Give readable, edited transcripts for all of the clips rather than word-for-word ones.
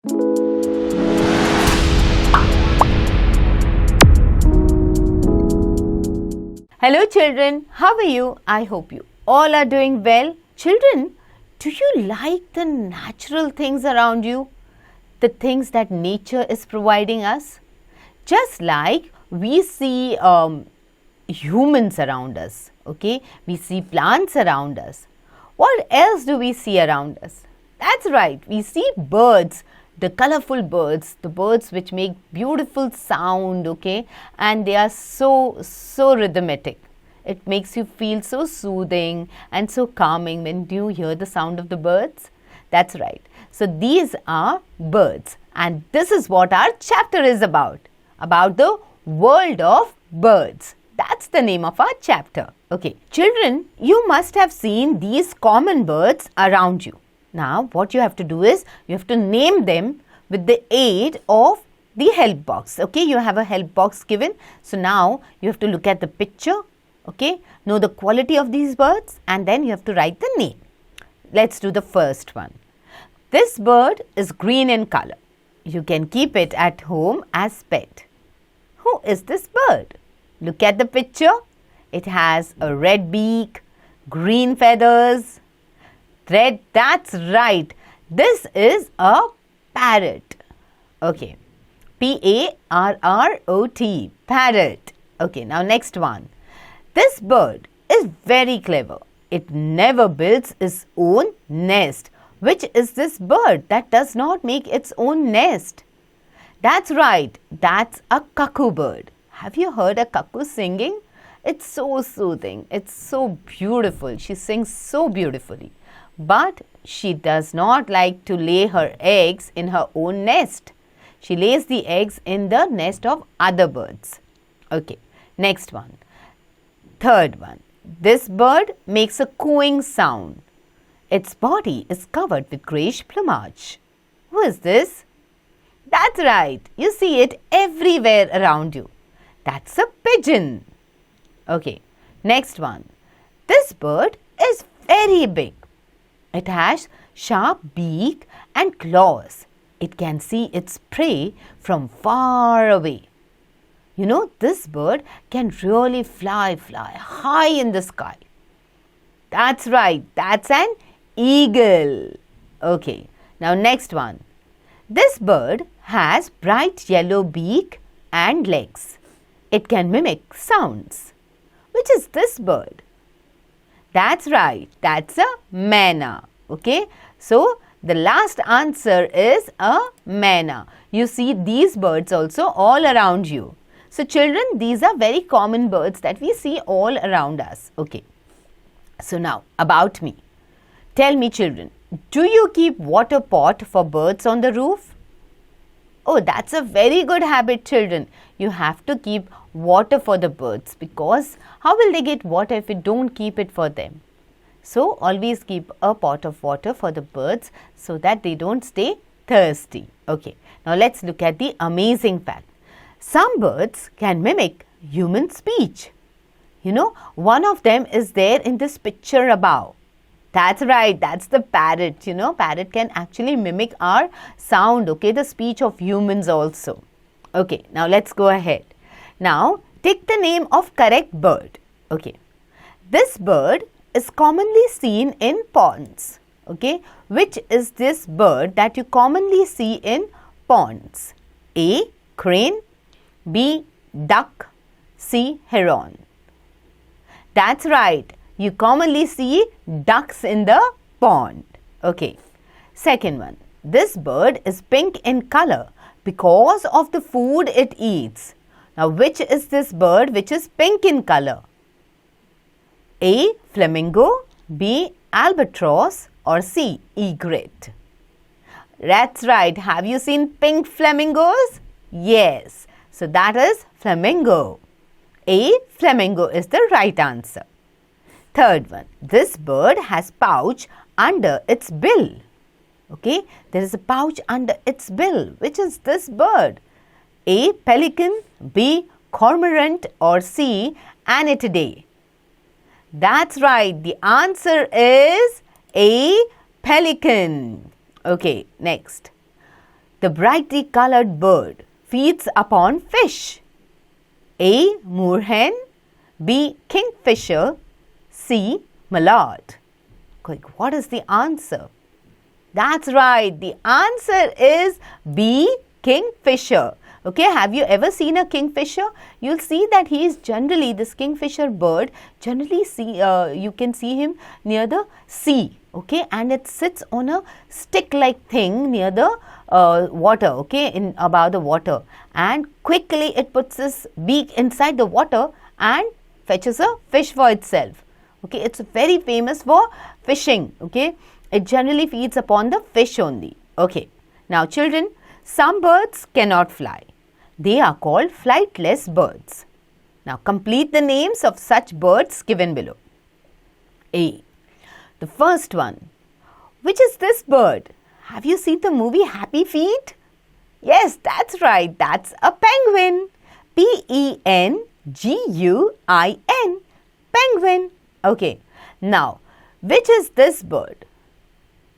Hello children, how are you? I hope you all are doing well. Children, do you like the natural things around you? The things that nature is providing us? Just like we see humans around us, okay? We see plants around us. What else do we see around us? That's right, we see birds, the colorful birds, the birds which make beautiful sound, okay? And they are so rhythmic. It makes you feel so soothing and so calming when you hear the sound of the birds. That's right. So these are birds, and this is what our chapter is about the world of birds. That's the name of our chapter. Okay, children, you must have seen these common birds around you. Now, what you have to do is, you have to name them with the aid of the help box. Okay, you have a help box given. So now, you have to look at the picture, okay, know the quality of these birds, and then you have to write the name. Let's do the first one. This bird is green in color. You can keep it at home as pet. Who is this bird? Look at the picture. It has a red beak, green feathers. Red, that's right. This is a parrot. Okay. P-A-R-R-O-T. Parrot. Okay, now next one. This bird is very clever. It never builds its own nest. Which is this bird that does not make its own nest? That's right. That's a cuckoo bird. Have you heard a cuckoo singing? It's so soothing. It's so beautiful. She sings so beautifully. But she does not like to lay her eggs in her own nest. She lays the eggs in the nest of other birds. Okay, next one. Third one. This bird makes a cooing sound. Its body is covered with greyish plumage. Who is this? That's right. You see it everywhere around you. That's a pigeon. Okay, next one. This bird is very big. It has sharp beak and claws. It can see its prey from far away. You know, this bird can really fly high in the sky. That's right, that's an eagle. Okay, now next one. This bird has bright yellow beak and legs. It can mimic sounds. Which is this bird? That's right, that's a manna. Okay, so the last answer is a manna. You see these birds also all around you. So children, these are very common birds that we see all around us. Okay, so now about me. Tell me children, do you keep water pot for birds on the roof? Oh, that's a very good habit children. You have to keep water for the birds because how will they get water if you don't keep it for them? So always keep a pot of water for the birds so that they don't stay thirsty. Okay, now let's look at the amazing fact. Some birds can mimic human speech. You know, one of them is there in this picture above. That's right, that's the parrot. You know, parrot can actually mimic our sound, okay, the speech of humans also. Okay, now let's go ahead. Now, take the name of correct bird. Okay, this bird is commonly seen in ponds. Okay, which is this bird that you commonly see in ponds? A. Crane. B. Duck. C. Heron. That's right. You commonly see ducks in the pond. Okay. Second one. This bird is pink in color because of the food it eats. Now, which is this bird which is pink in color? A. Flamingo. B. Albatross. Or C. Egret. That's right. Have you seen pink flamingos? Yes. So, that is flamingo. A. Flamingo is the right answer. Third one. This bird has pouch under its bill. Okay. There is a pouch under its bill. Which is this bird? A. Pelican. B. Cormorant. Or C. Anatidae. That's right. The answer is A. Pelican. Okay. Next. the brightly colored bird feeds upon fish? A. Moorhen, B. Kingfisher, C. Mallard. Quick, what is the answer? That's right, the answer is B. Kingfisher. Okay, have you ever seen a kingfisher? You'll see that he is generally, this kingfisher bird, generally you can see him near the sea. Okay, and it sits on a stick-like thing near the water, okay, above the water, and quickly it puts its beak inside the water and fetches a fish for itself. Okay, it's very famous for fishing. Okay, it generally feeds upon the fish only. Okay, now children, some birds cannot fly. They are called flightless birds. Now complete the names of such birds given below. A. The first one. Which is this bird? Have you seen the movie Happy Feet? Yes, that's right. That's a penguin. Penguin. Penguin. Okay. Now, which is this bird?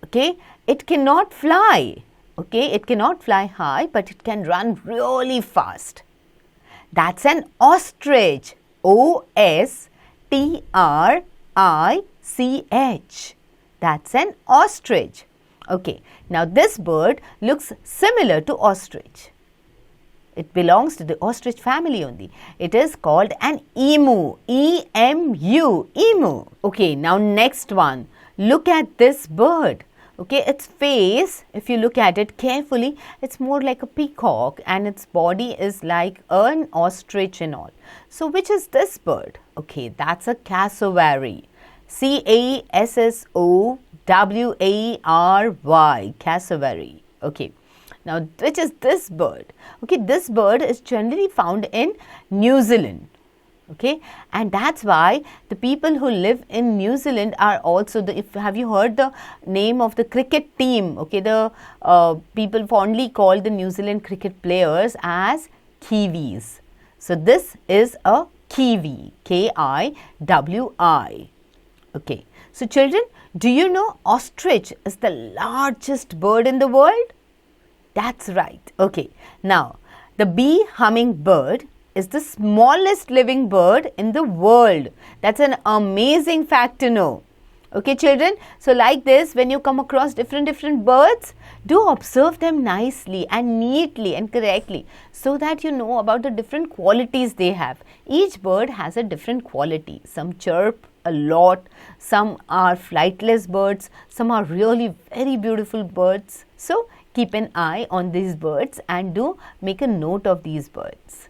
Okay. It cannot fly. Okay. It cannot fly high, but it can run really fast. That's an ostrich. O-S-T-R-I-C-H. That's an ostrich. Okay. Now, this bird looks similar to ostrich. It belongs to the ostrich family only. It is called an emu. E-M-U. Emu. Okay. Now, next one. Look at this bird. Okay. Its face, if you look at it carefully, it's more like a peacock and its body is like an ostrich and all. So, which is this bird? Okay. That's a cassowary. C-A-S-S-O-W-A-R-Y. Cassowary. Okay. Now, which is this bird? Okay, this bird is generally found in New Zealand. Okay, and that's why the people who live in New Zealand are also have you heard the name of the cricket team? Okay, the people fondly call the New Zealand cricket players as Kiwis. So, this is a Kiwi. K-I-W-I. Okay, so children, do you know ostrich is the largest bird in the world? That's right. Okay. Now, the bee hummingbird is the smallest living bird in the world. That's an amazing fact to know. Okay, children. So, like this, when you come across different birds, do observe them nicely and neatly and correctly so that you know about the different qualities they have. Each bird has a different quality. Some chirp a lot, some are flightless birds, some are really very beautiful birds. So, keep an eye on these birds and do make a note of these birds.